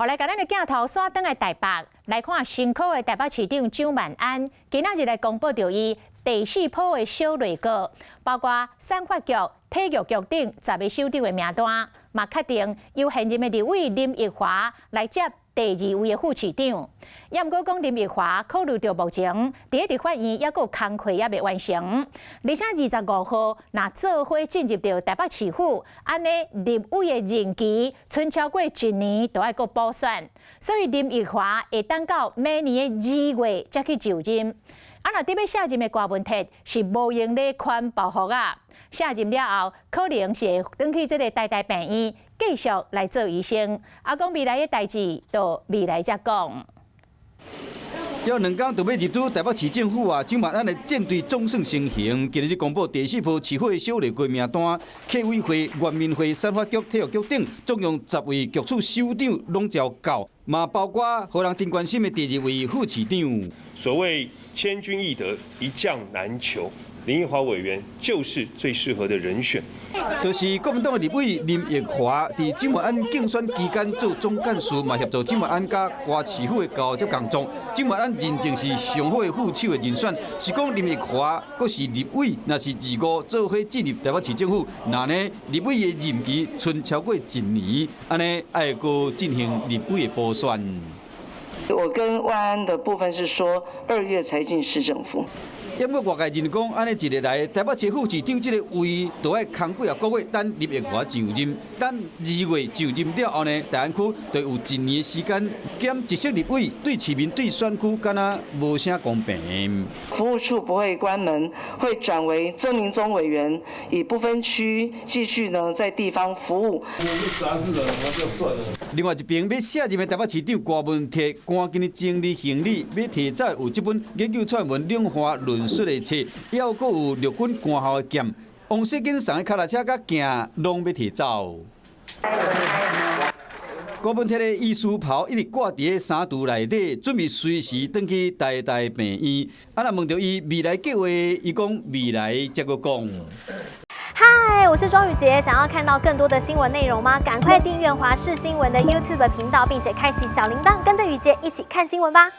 后来，甲咱的镜头刷转来台北，来看新考的台北市长蒋万安，今仔日来公布着伊第4波的小内阁，包括散发局、体育局等10个首长的名单，嘛确定由现任的立委林奕华来接第2位的副市长。也毋过讲林奕华考虑到目前伫立法院还有工课也未完成，而且25号若做伙进入到台北市府，安尼立委的任期剩超过1年，都要搁补选，所以林奕华会等到明年的2月才去就任。若伫要卸任的大问题是无用的宽保护啊，卸任了后可能是会转去这个台大病院继续来做医生。讲未来的代志，到未来才讲。要2天就要入主台北市政府啊！蒋万安的舰队总算成型，今日公布第4波市会小内阁名单，客委会、原民会、散发局、体育局等，总共10位局处首长拢召到，嘛包括互人真关心的第2位副市长。所谓千军易得，一将难求。林奕华委员就是最适合的人选。就是国民党的立委林奕华，在蒋万安竞选期间做总干事，嘛协助蒋万安甲瓜市府的交接工作。蒋万安认证是上好的副手的人选，是讲林奕华阁是立委，若是25做伙进入台北市政府，那呢立委的任期剩超过1年，安尼爱阁进行立委的补选。我跟万安的部分是说2月才进市政府。因为外界认讲，安尼一日来台北市副市长这个位，都要空几啊个月，等林奕华就任，等2月就任了后呢，大安区就有1年的时间减一席立委，对市民对选区敢若无啥公平。服务处不会关门，会转为曾明宗委员，以不分区继续呢在地方服务。另外一边要卸任的台北市长郭文铁，赶紧整理行李，要提早有这本研究撰文两化论述的册，还有阁有陆军官校的剑，王世坚送的脚踏车甲镜拢要提走。郭文铁的医师袍一直挂伫衫櫥内底，准备随时转去台大病院。若问到伊未来计划，伊讲未来才阁讲。嗨，我是庄宇杰，想要看到更多的新闻内容吗？赶快订阅华视新闻的 YouTube 频道，并且开启小铃铛，跟着宇杰一起看新闻吧。